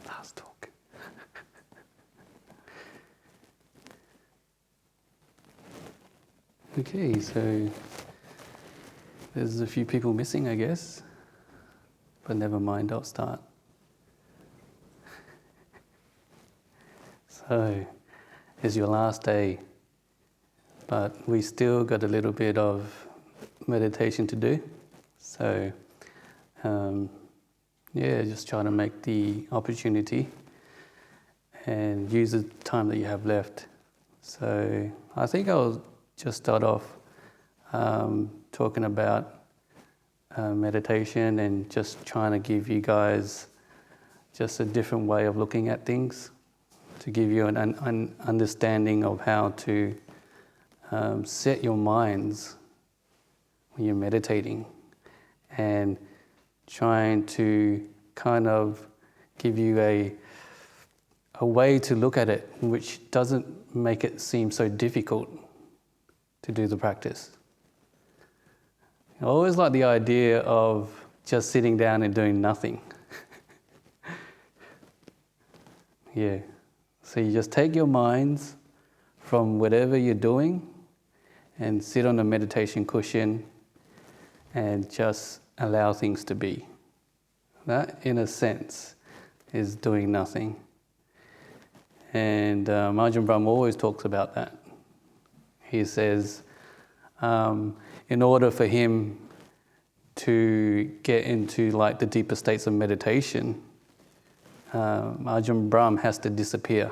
Last talk. Okay, so there's a few people missing, I guess, but never mind, I'll start. So, it's your last day, but we still got a little bit of meditation to do. So, just try to make the opportunity and use the time that you have left. So, I think I'll just start off talking about meditation and just trying to give you guys just a different way of looking at things, to give you an understanding of how to set your minds when you're meditating, and trying to kind of give you a way to look at it which doesn't make it seem so difficult to do the practice. I always like the idea of just sitting down and doing nothing. Yeah. So you just take your minds from whatever you're doing and sit on a meditation cushion and just allow things to be. That, in a sense, is doing nothing. And Ajahn Brahm always talks about that. He says, in order for him to get into like the deeper states of meditation, Ajahn Brahm has to disappear.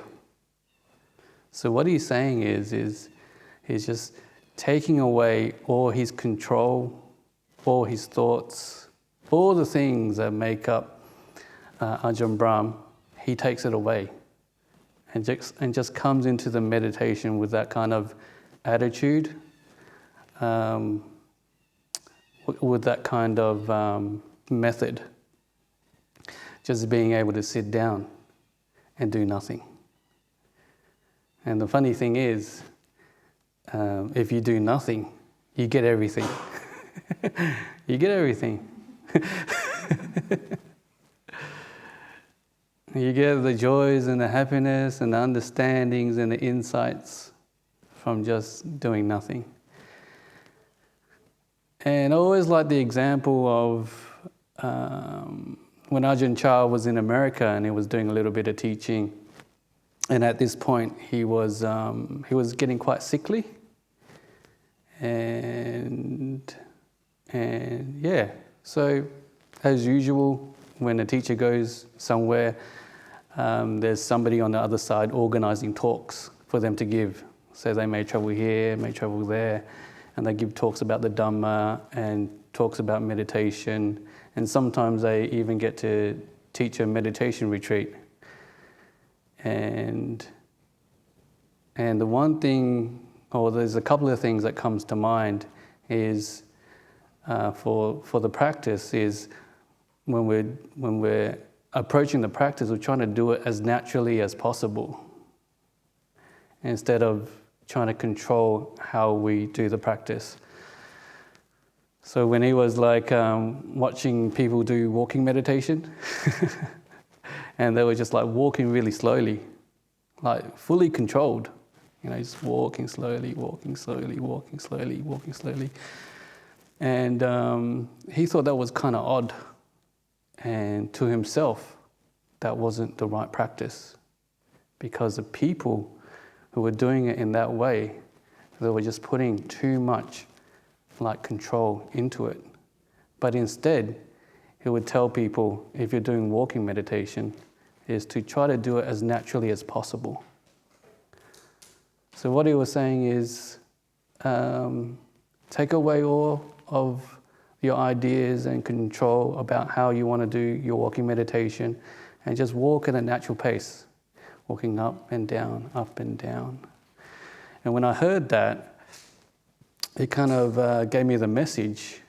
So what he's saying is he's just taking away all his control, all his thoughts, all the things that make up Ajahn Brahm. He takes it away and just comes into the meditation with that kind of attitude, with that kind of method, just being able to sit down and do nothing. And the funny thing is, if you do nothing, you get everything. You get everything. You get the joys and the happiness and the understandings and the insights from just doing nothing. And I always like the example of when Ajahn Chah was in America and he was doing a little bit of teaching, and at this point he was getting quite sickly, and yeah, so as usual, when a teacher goes somewhere, there's somebody on the other side organizing talks for them to give. So they may travel here, may travel there, and they give talks about the Dhamma and talks about meditation, and sometimes they even get to teach a meditation retreat. And the one thing, or there's a couple of things that comes to mind, is for the practice is when we're approaching the practice, we're trying to do it as naturally as possible, instead of trying to control how we do the practice. So when he was like watching people do walking meditation, and they were just like walking really slowly, like fully controlled, just walking slowly, walking slowly, walking slowly, walking slowly. And he thought that was kind of odd. And to himself, that wasn't the right practice, because the people who were doing it in that way, they were just putting too much like control into it. But instead, he would tell people, if you're doing walking meditation, is to try to do it as naturally as possible. So So what he was saying is, take away all of your ideas and control about how you want to do your walking meditation, and just walk at a natural pace, walking up and down, up and down. And when I heard that, it kind of gave me the message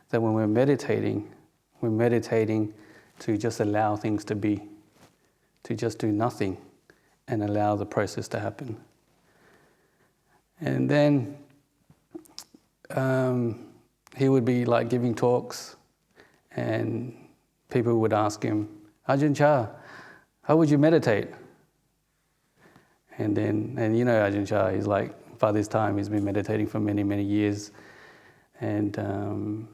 that when we're meditating to just allow things to be, to just do nothing and allow the process to happen. And then he would be like giving talks, and people would ask him, Ajahn Chah, how would you meditate? And you know Ajahn Chah, he's like, by this time he's been meditating for many, many years, and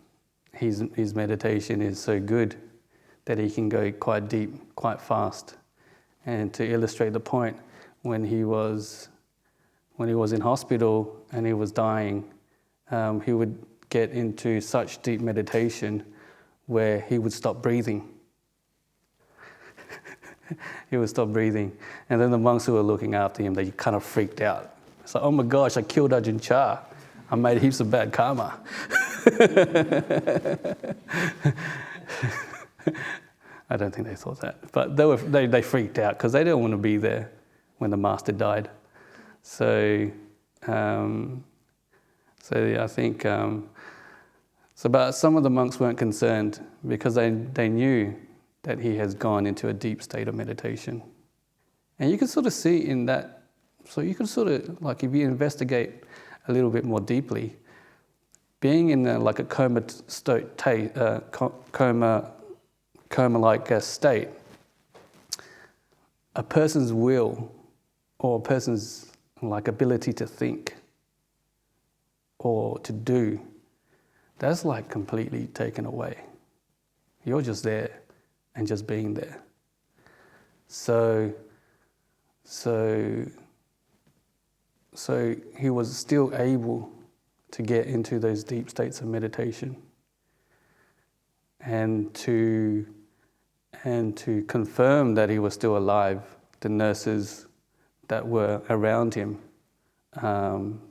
his meditation is so good that he can go quite deep, quite fast. And to illustrate the point, when he was in hospital and he was dying, he would get into such deep meditation where he would stop breathing. He would stop breathing. And then the monks who were looking after him, they kind of freaked out. It's like, oh my gosh, I killed Ajahn Chah. I made heaps of bad karma. I don't think they thought that. But they freaked out because they didn't want to be there when the master died. So I think, but some of the monks weren't concerned because they knew that he has gone into a deep state of meditation. And you can sort of see in that, so you can sort of, like if you investigate a little bit more deeply, being in like a coma-like state, a person's will or a person's like ability to think or to do, that's like completely taken away. You're just there and just being there. So he was still able to get into those deep states of meditation, and to confirm that he was still alive. The nurses that were around him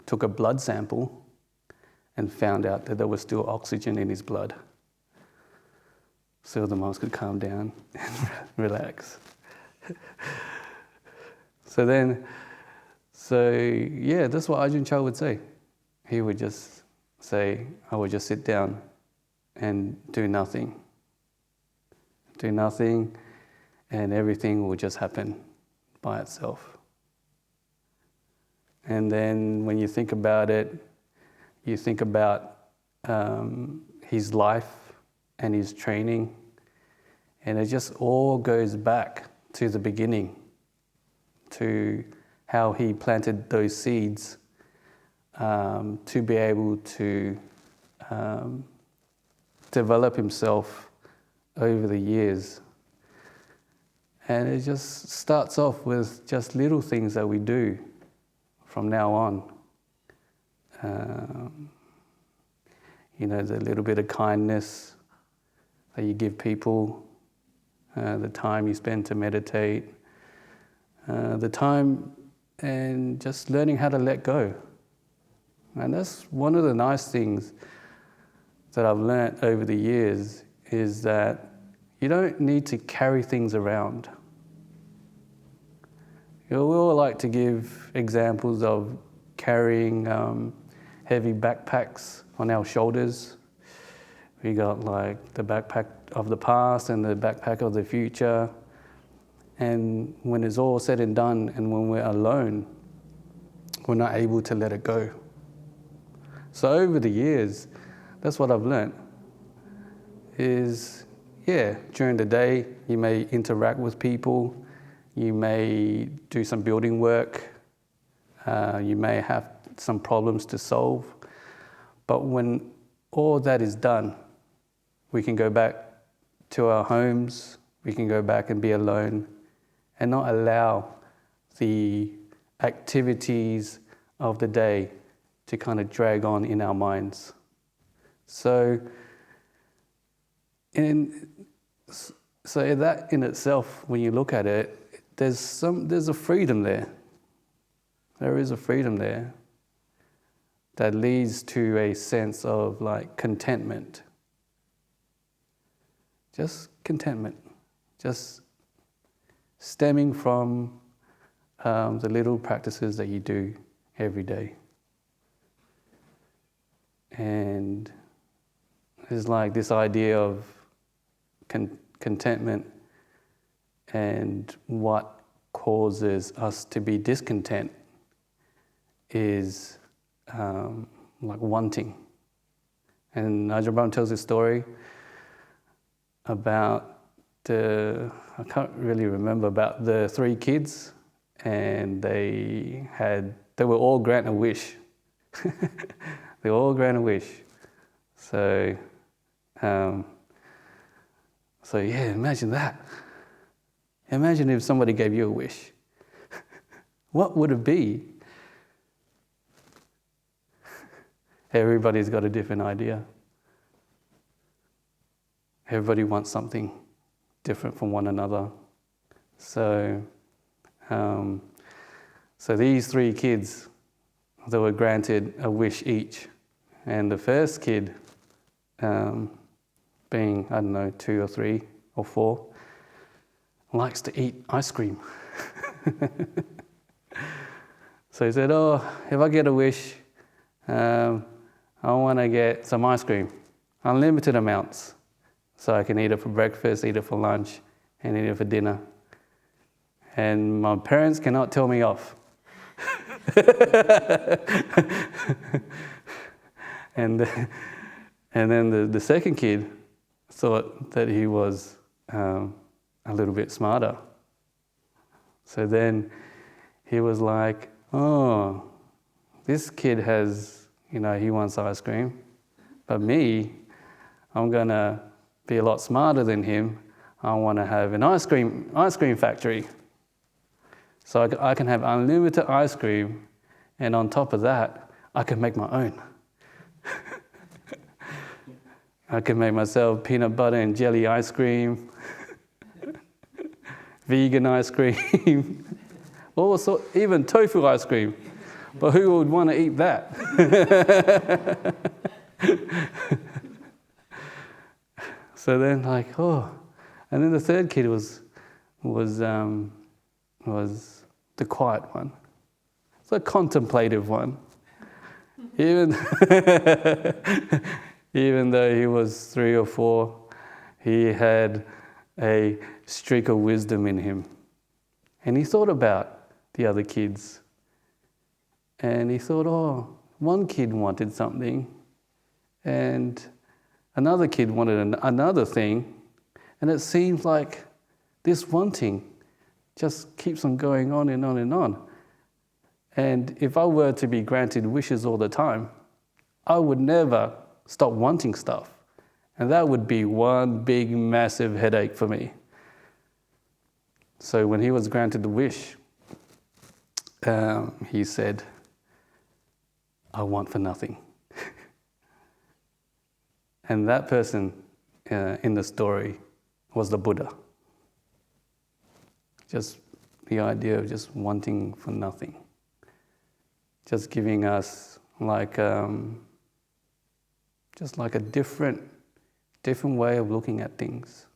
took a blood sample and found out that there was still oxygen in his blood, so the monks could calm down and relax. So that's what Ajahn Chah would say. He would just say, I would just sit down and do nothing. Do nothing, and everything will just happen by itself. And then when you think about it, you think about his life and his training, and it just all goes back to the beginning, to how he planted those seeds to be able to develop himself over the years. And it just starts off with just little things that we do from now on. The little bit of kindness that you give people, the time you spend to meditate, the time and just learning how to let go. And that's one of the nice things that I've learnt over the years, is that you don't need to carry things around. We all like to give examples of carrying heavy backpacks on our shoulders. We got like the backpack of the past and the backpack of the future. And when it's all said and done, and when we're alone, we're not able to let it go. So over the years, that's what I've learnt, is, during the day, you may interact with people, you may do some building work, you may have some problems to solve, but when all that is done, we can go back to our homes, we can go back and be alone, and not allow the activities of the day to kind of drag on in our minds. So that in itself, when you look at it, there's a freedom there. there is a freedom there that leads to a sense of like contentment. Just contentment. Just stemming from the little practices that you do every day. And it's like this idea of contentment and what causes us to be discontent is like wanting. And Ajahn Brahm tells this story about I can't really remember, about the 3 kids, and they were all granted a wish. They were all granted a wish. So yeah, imagine that. Imagine if somebody gave you a wish. What would it be? Everybody's got a different idea. Everybody wants something different from one another. So these 3 kids, they were granted a wish each. And the first kid, being, I don't know, 2 or 3 or 4, likes to eat ice cream. So he said, if I get a wish, I want to get some ice cream, unlimited amounts, so I can eat it for breakfast, eat it for lunch, and eat it for dinner. And my parents cannot tell me off. And then the second kid thought that he was a little bit smarter. So then he was like, this kid has, he wants ice cream, but me, I'm going to be a lot smarter than him. I want to have an ice cream factory. So I can have unlimited ice cream, and on top of that, I can make my own. I can make myself peanut butter and jelly ice cream, vegan ice cream, also even tofu ice cream. But who would want to eat that? So then, and then the third kid was the quiet one, the contemplative one. Even though he was 3 or 4, he had a streak of wisdom in him, and he thought about the other kids. And he thought, one kid wanted something, and another kid wanted another thing, and it seems like this wanting just keeps on going on and on and on. And if I were to be granted wishes all the time, I would never stop wanting stuff. And that would be one big, massive headache for me. So when he was granted the wish, he said, I want for nothing. And that person in the story was the Buddha. Just the idea of just wanting for nothing. Just giving us just like a different way of looking at things.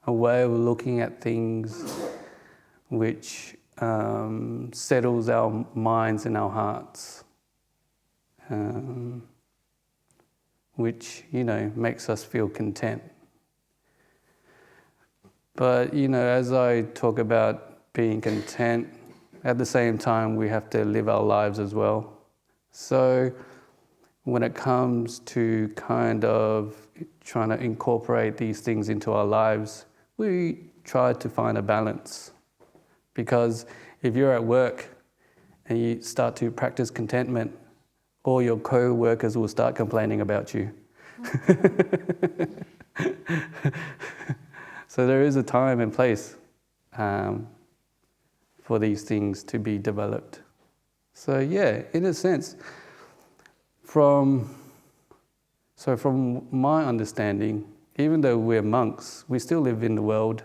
A way of looking at things which settles our minds and our hearts. Which, makes us feel content. But, as I talk about being content, at the same time, we have to live our lives as well. So when it comes to kind of trying to incorporate these things into our lives, we try to find a balance. Because if you're at work and you start to practice contentment, all your co-workers will start complaining about you. So there is a time and place for these things to be developed. So yeah, in a sense, from my understanding, even though we're monks, we still live in the world,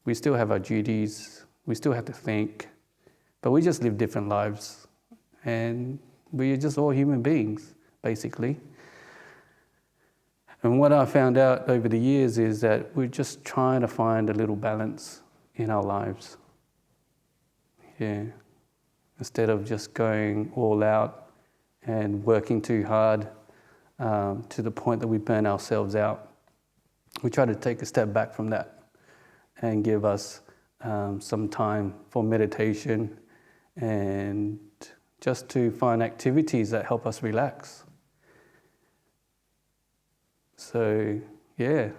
we still have our duties, we still have to think, But we just live different lives, and we're just all human beings, basically. And what I found out over the years is that we're just trying to find a little balance in our lives. Yeah. Instead of just going all out and working too hard to the point that we burn ourselves out, we try to take a step back from that and give us some time for meditation and just to find activities that help us relax. So, yeah,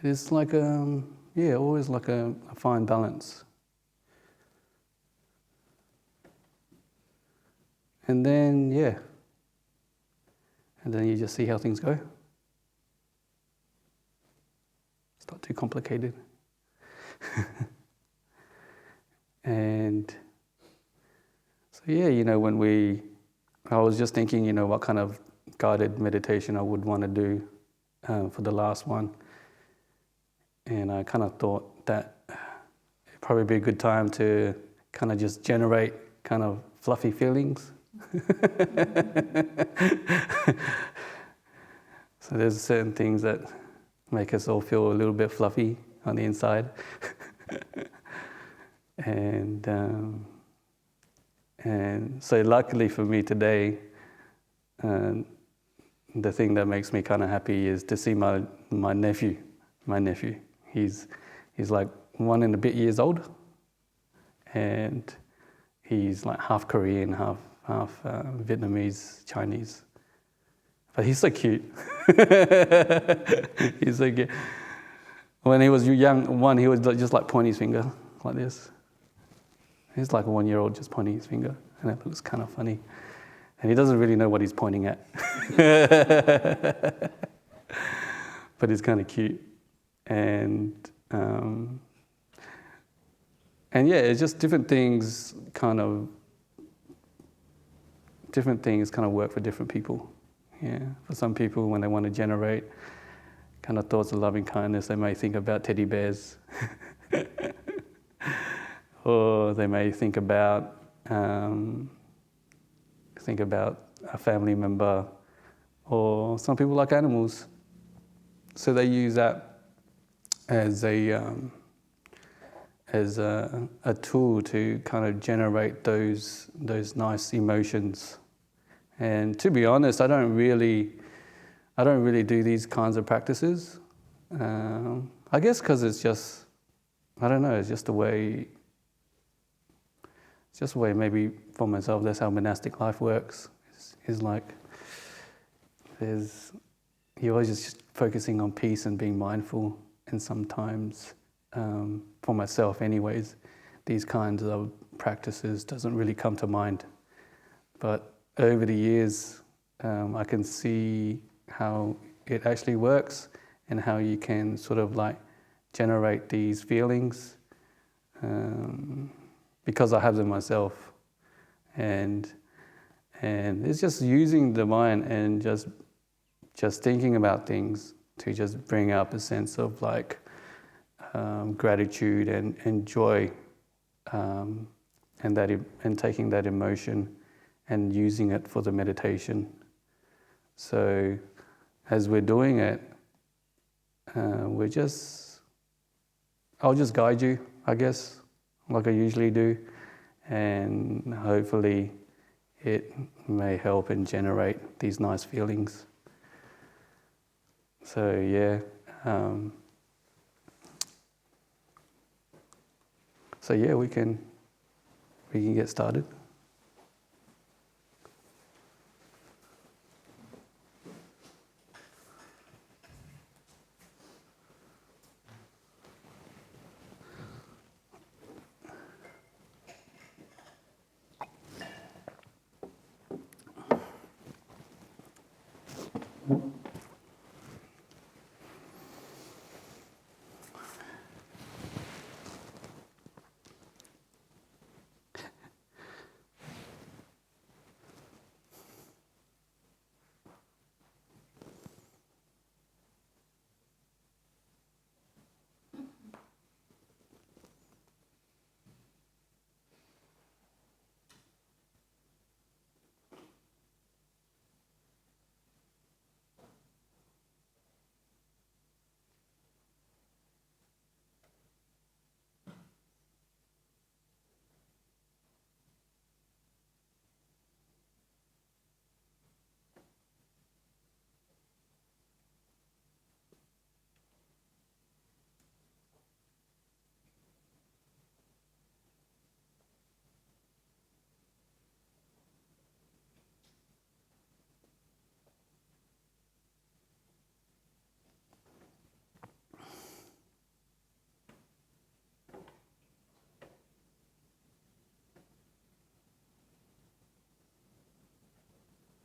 it's like always like a fine balance. And then, and then you just see how things go. It's not too complicated. And so, I was just thinking, what kind of guided meditation I would want to do for the last one. And I kind of thought that it'd probably be a good time to kind of just generate kind of fluffy feelings. So there's certain things that make us all feel a little bit fluffy on the inside. And so luckily for me today, the thing that makes me kind of happy is to see my nephew. He's like 1 and a bit years old, and he's like half Korean, half Vietnamese, Chinese. But he's so cute. He's so cute. When he was young, he would just like point his finger like this. He's like a 1-year-old just pointing his finger, and it looks kind of funny. And he doesn't really know what he's pointing at. But it's kind of cute. And it's just different things kind of work for different people. Yeah. For some people, when they want to generate kind of thoughts of loving kindness, they may think about teddy bears. Or they may think about a family member, or some people like animals. So they use that as a tool to kind of generate those nice emotions. And to be honest, I don't really do these kinds of practices. I guess because it's just, it's just the way. It's just the way maybe for myself. That's how monastic life works. Is like you're always just focusing on peace and being mindful, and sometimes for myself anyways, these kinds of practices doesn't really come to mind. But over the years, I can see how it actually works and how you can sort of like generate these feelings because I have them myself. And it's just using the mind and just thinking about things to just bring up a sense of like gratitude and joy, and taking that emotion and using it for the meditation. So as we're doing it, I'll just guide you, I guess, like I usually do, and hopefully it may help and generate these nice feelings. So we can get started.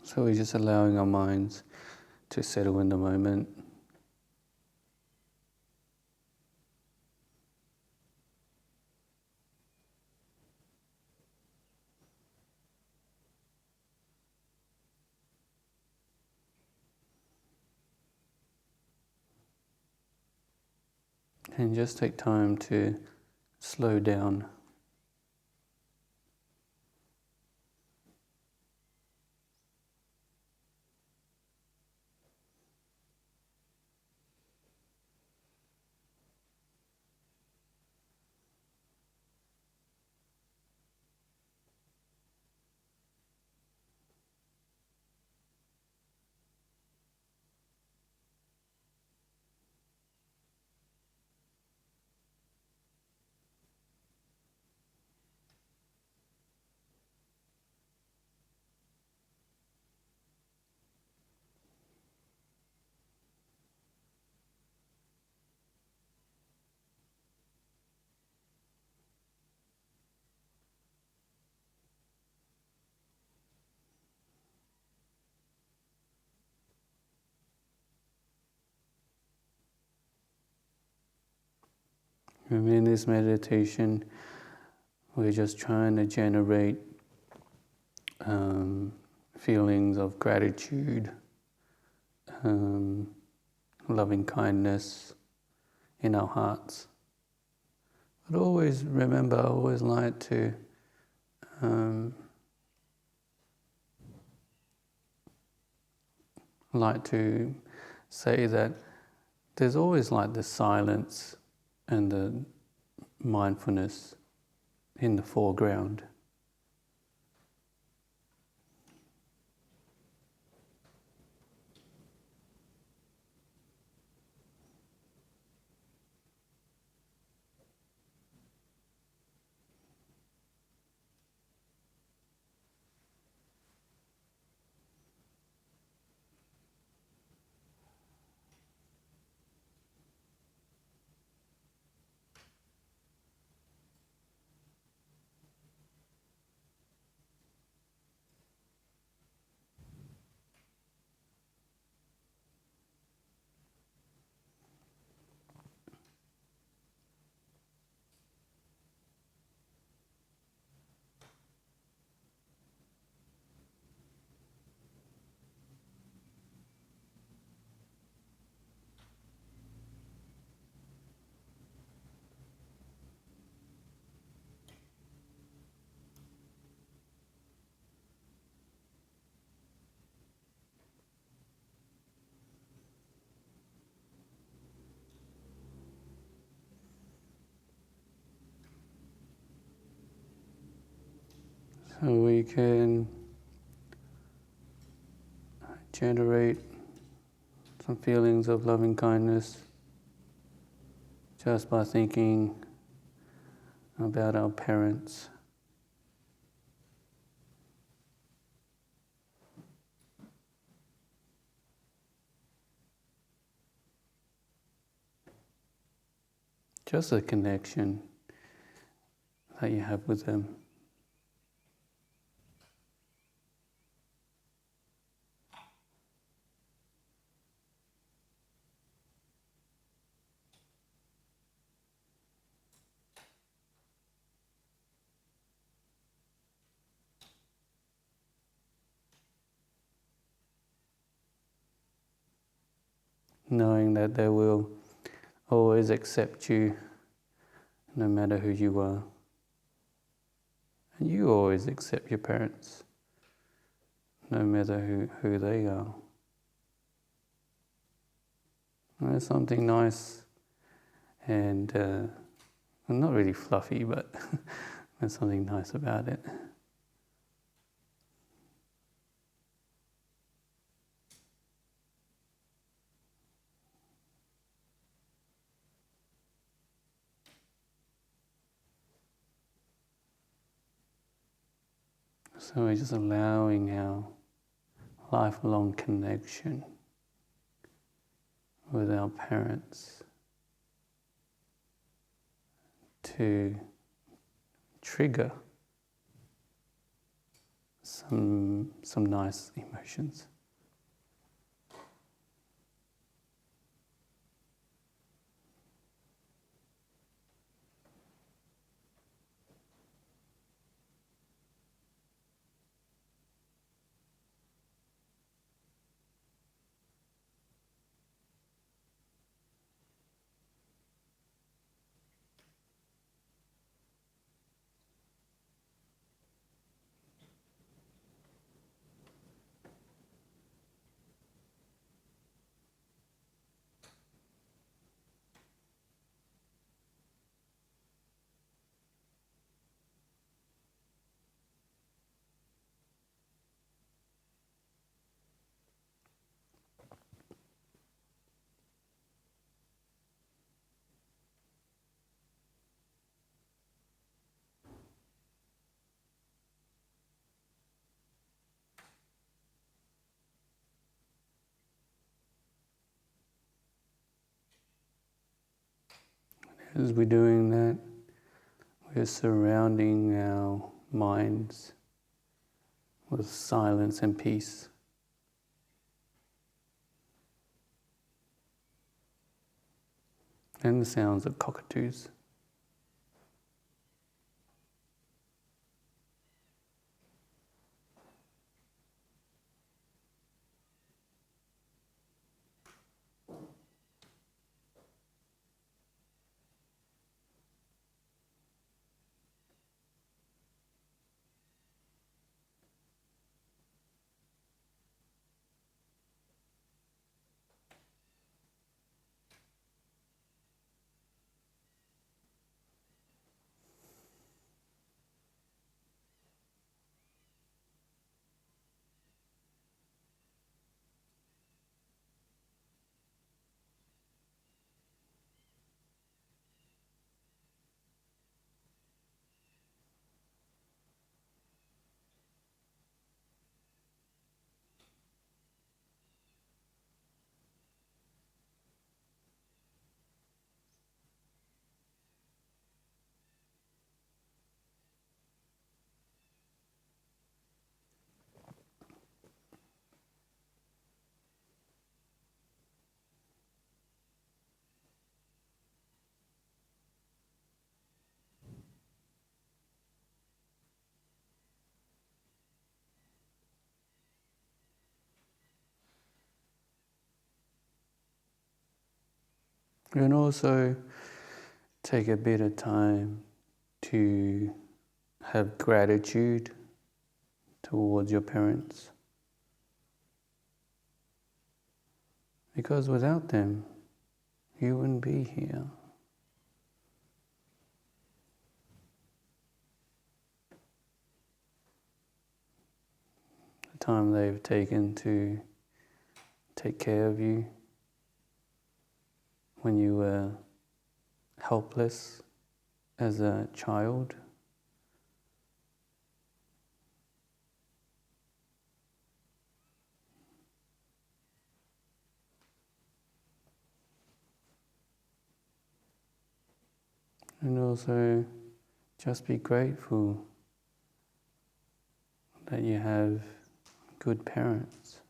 So we're just allowing our minds to settle in the moment. And just take time to slow down. And in this meditation, we're just trying to generate feelings of gratitude, loving kindness in our hearts. But always remember, I always like to say that there's always like the silence and the mindfulness in the foreground. So we can generate some feelings of loving kindness just by thinking about our parents. Just a connection that you have with them. Knowing that they will always accept you no matter who you are. And you always accept your parents no matter who they are. And there's something nice and not really fluffy, but there's something nice about it. So we're just allowing our lifelong connection with our parents to trigger some nice emotions. As we're doing that, we're surrounding our minds with silence and peace. And the sounds of cockatoos. And also take a bit of time to have gratitude towards your parents. Because without them, you wouldn't be here. The time they've taken to take care of you when you were helpless as a child. And also just be grateful that you have good parents.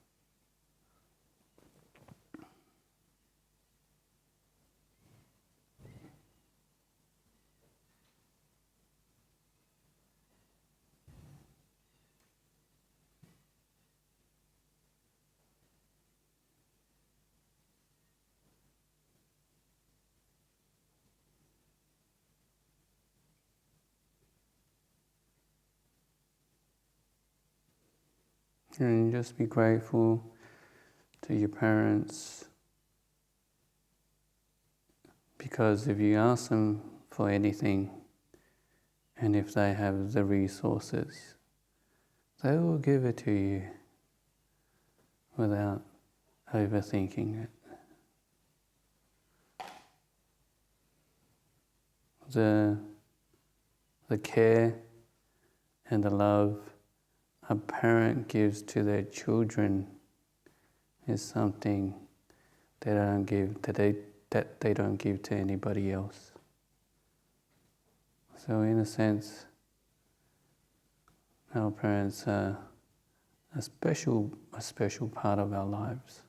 And just be grateful to your parents, because if you ask them for anything and if they have the resources, they will give it to you without overthinking it. The care and the love a parent gives to their children is something they don't give that they don't give to anybody else. So in a sense, our parents are a special part of our lives.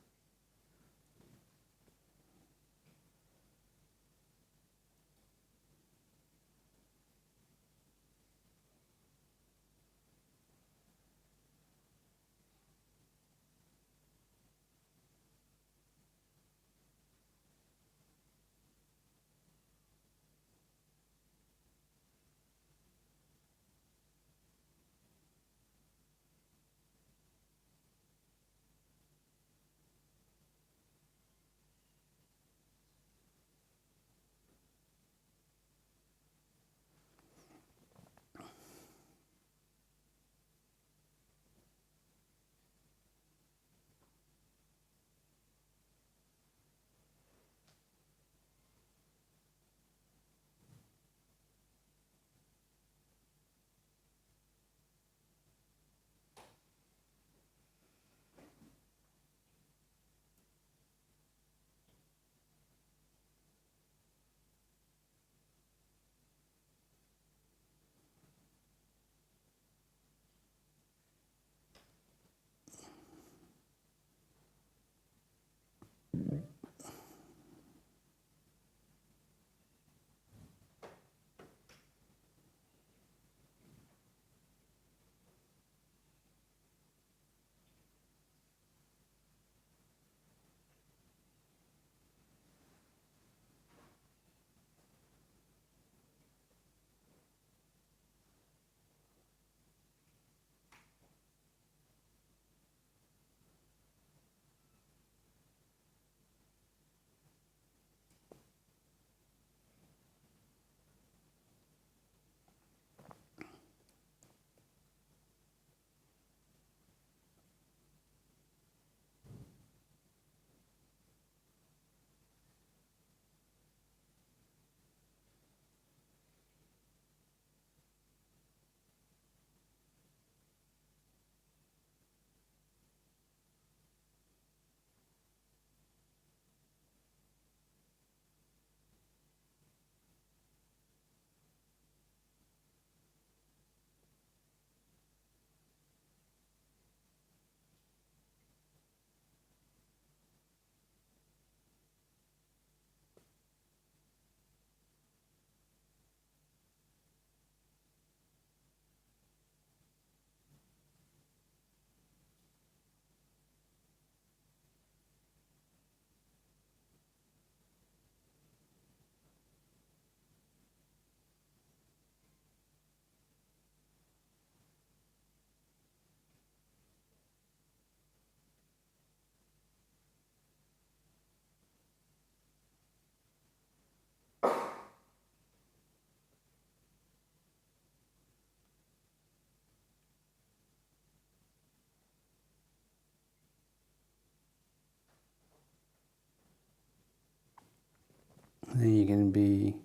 Then you can be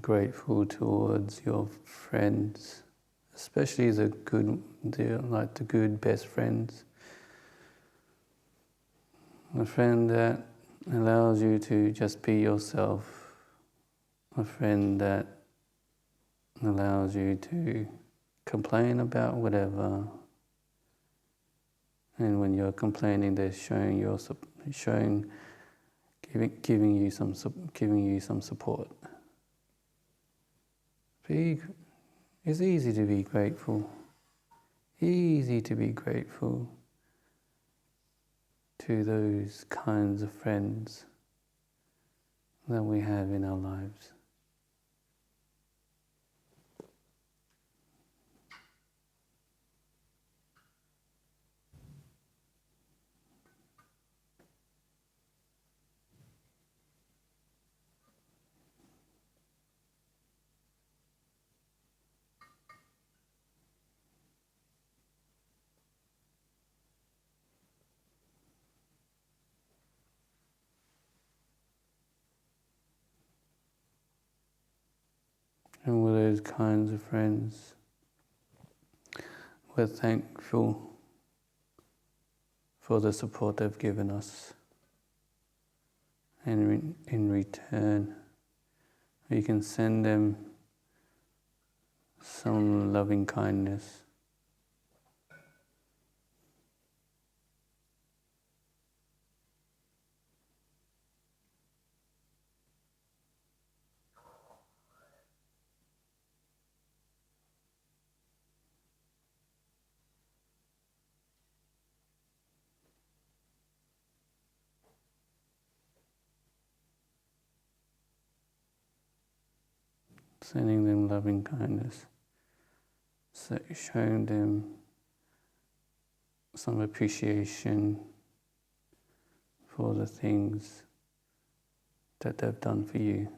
grateful towards your friends, especially the good best friends. A friend that allows you to just be yourself. A friend that allows you to complain about whatever. And when you're complaining, they're giving you some support. It's easy to be grateful. Easy to be grateful to those kinds of friends that we have in our lives. And with those kinds of friends, we're thankful for the support they've given us. And in return, we can send them some loving kindness. sending them loving kindness, so showing them some appreciation for the things that they've done for you.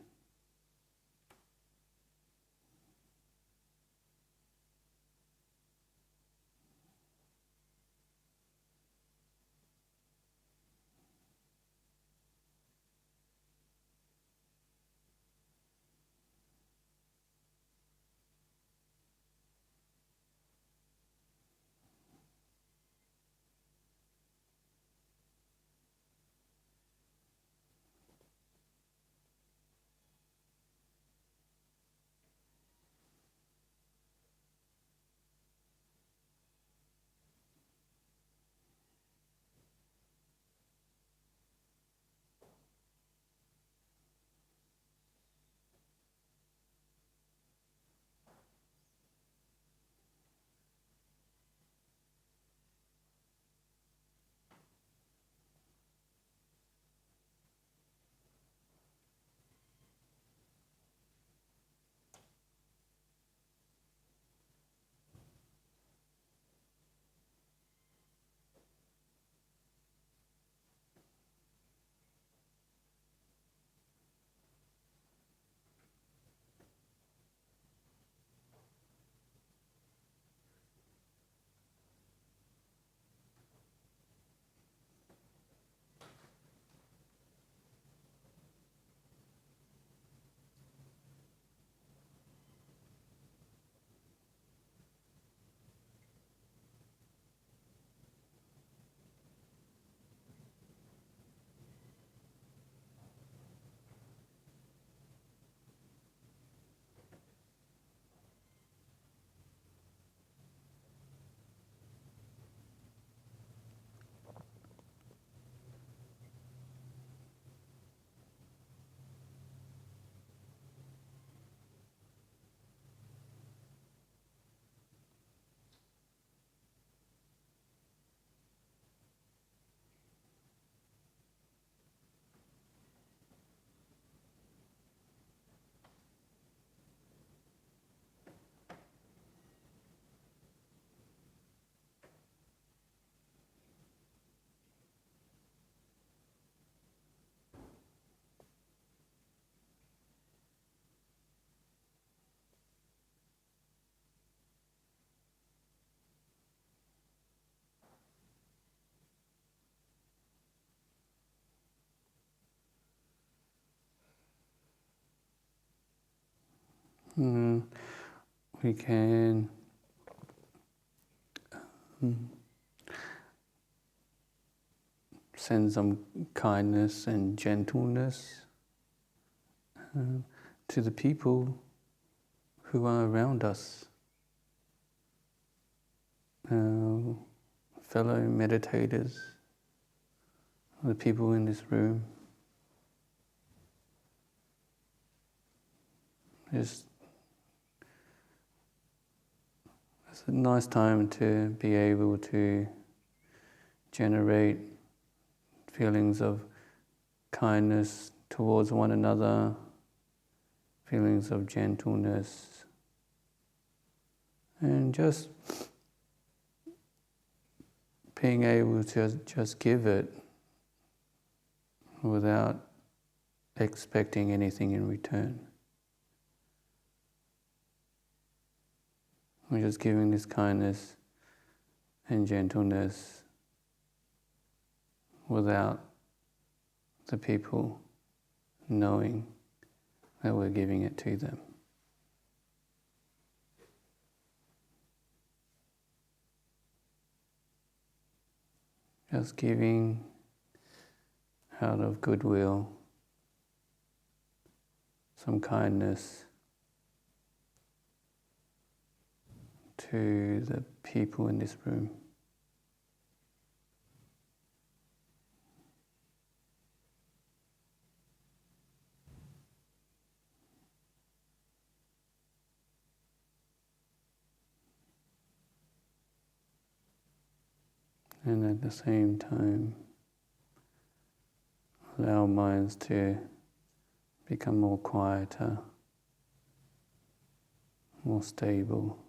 We can send some kindness and gentleness to the people who are around us, fellow meditators, the people in this room. It's a nice time to be able to generate feelings of kindness towards one another, feelings of gentleness, and just being able to just give it without expecting anything in return. We're just giving this kindness and gentleness without the people knowing that we're giving it to them. Just giving out of goodwill, some kindness to the people in this room. And at the same time, allow our minds to become more quieter, more stable.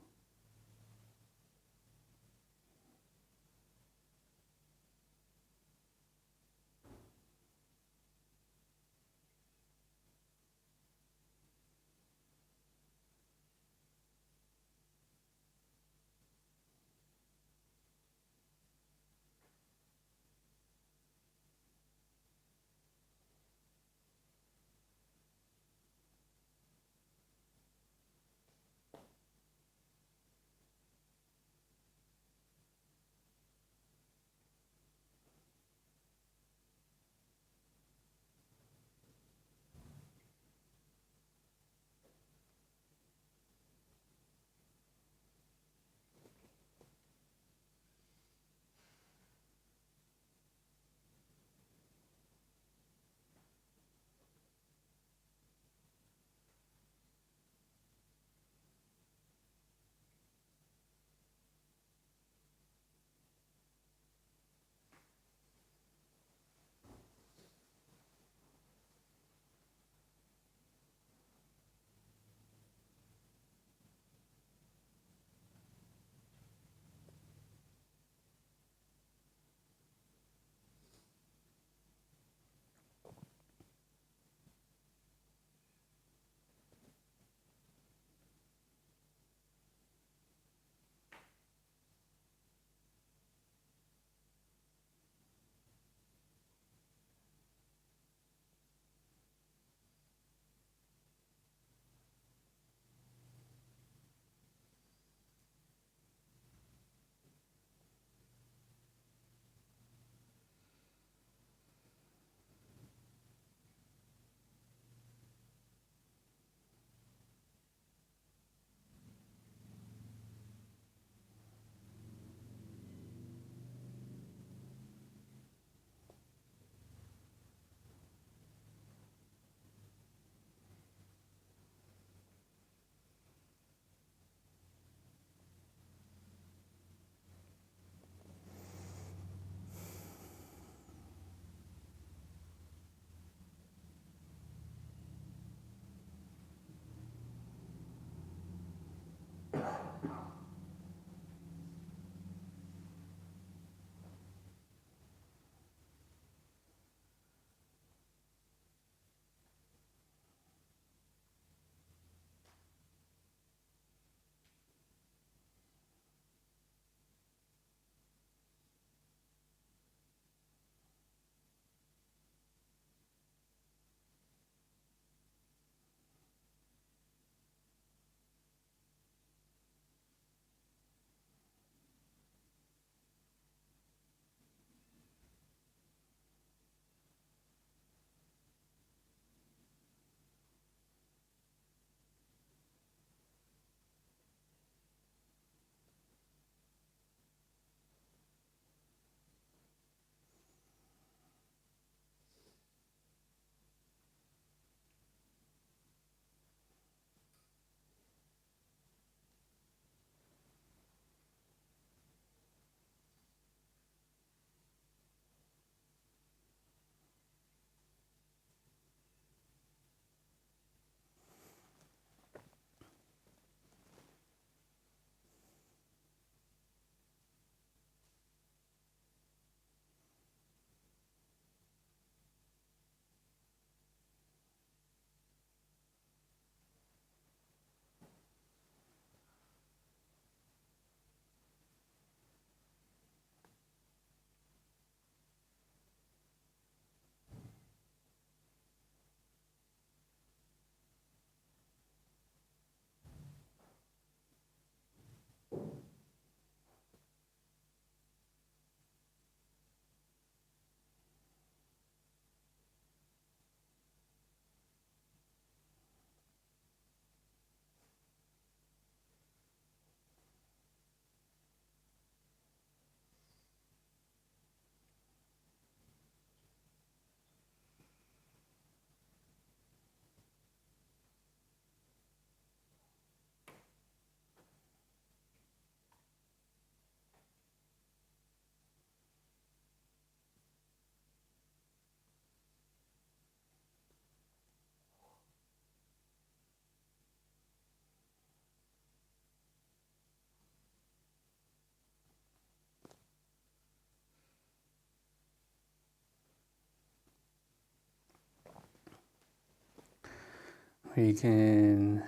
we can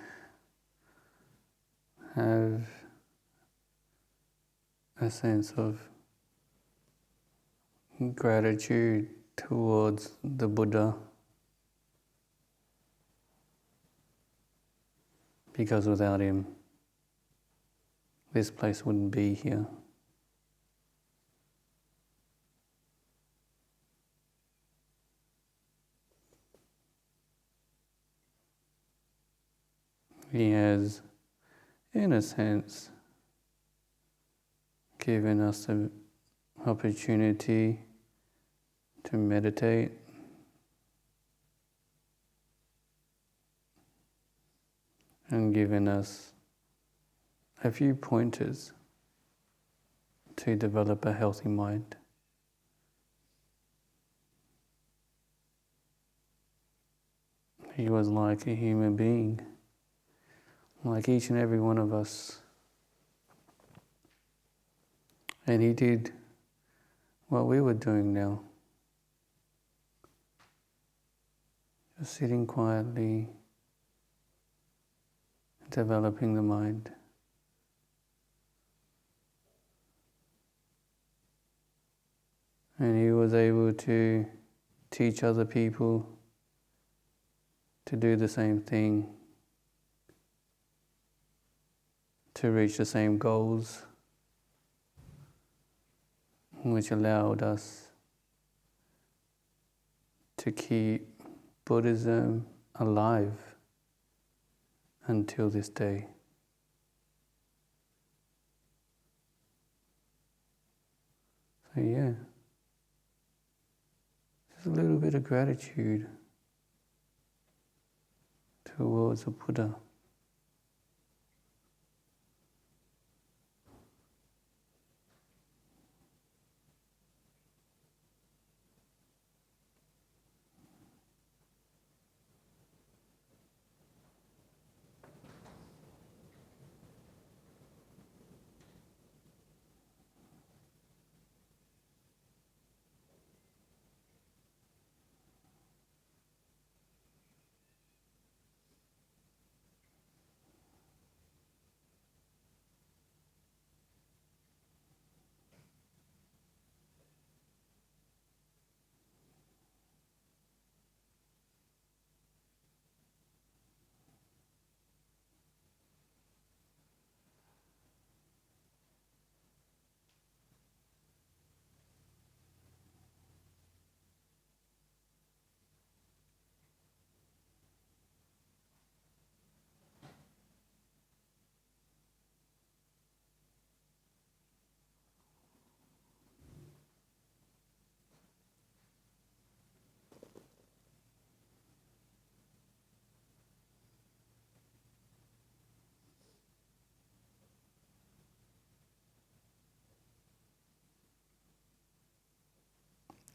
have a sense of gratitude towards the Buddha, because without him, this place wouldn't be here. He has, in a sense, given us the opportunity to meditate, and given us a few pointers to develop a healthy mind. He was like a human being, like each and every one of us. And he did what we were doing now. Just sitting quietly, developing the mind. And he was able to teach other people to do the same thing, to reach the same goals, which allowed us to keep Buddhism alive until this day. So yeah, just a little bit of gratitude towards the Buddha.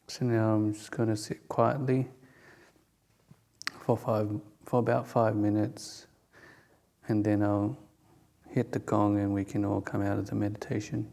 So now I'm just going to sit quietly for about 5 minutes, and then I'll hit the gong and we can all come out of the meditation.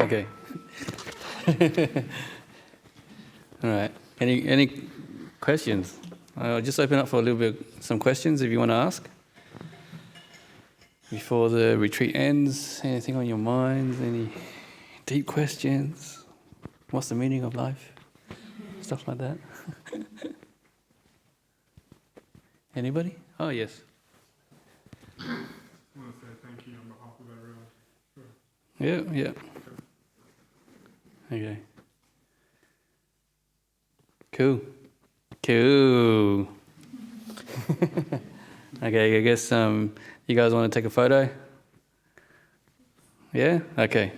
Okay. All right. Any questions? I'll just open up for a little bit, some questions if you want to ask. Before the retreat ends, anything on your minds? Any deep questions? What's the meaning of life? Stuff like that. Anybody? Oh, yes. I want to say thank you on behalf of everyone. Yeah. Okay. Cool. Okay, I guess you guys want to take a photo? Yeah? Okay.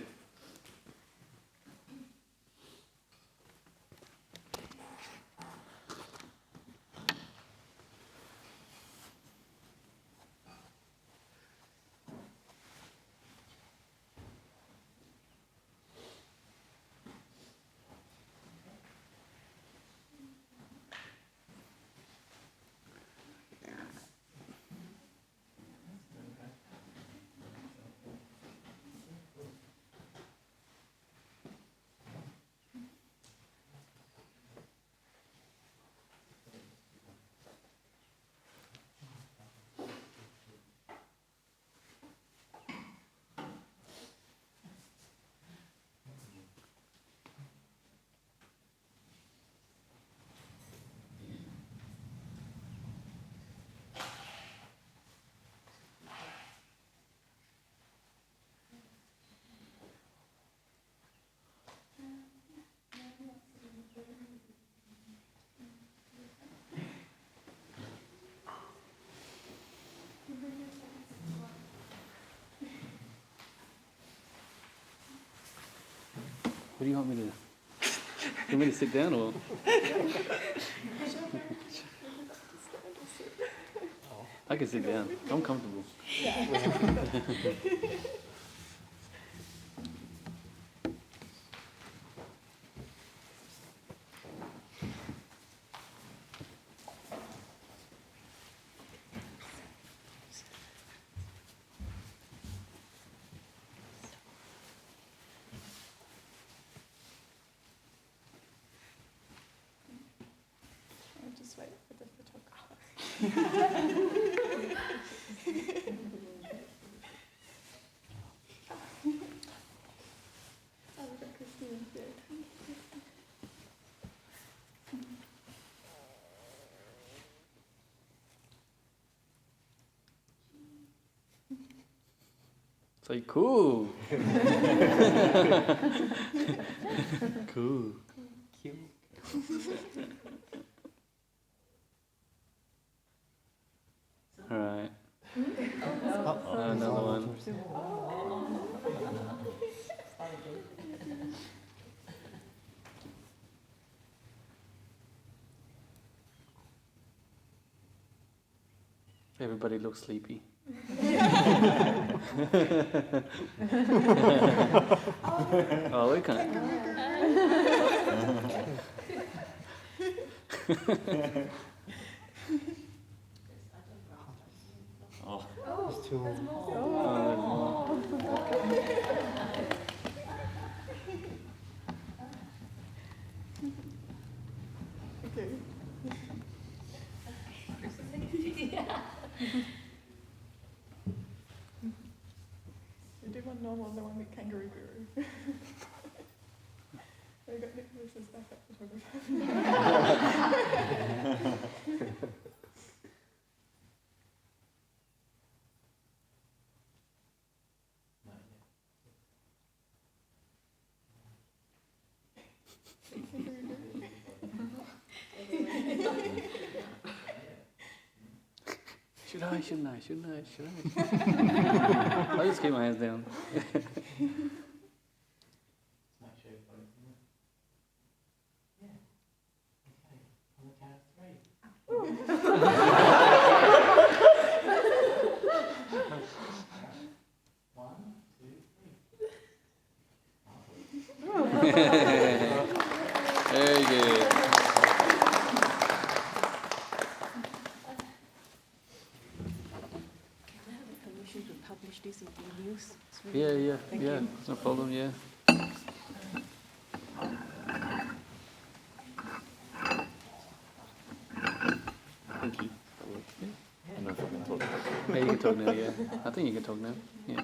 What do you want me to do? You want me to sit down or? I can sit down. I'm comfortable. Just wait for the photographer. Oh, we've got Christine here. So cool. Cool. Cute. All right. Another one. Everybody looks sleepy. Oh, we can't. Oh. There's two. Okay. You do one normal and the one with kangaroo guru. I got Nicholas's backup photographer. Should I? I'll just keep my hands down. Very good. Permission to publish this in the news. Yeah, Thank yeah, you. no problem, yeah. Yeah, you can talk now, yeah. I think you can talk now. Yeah.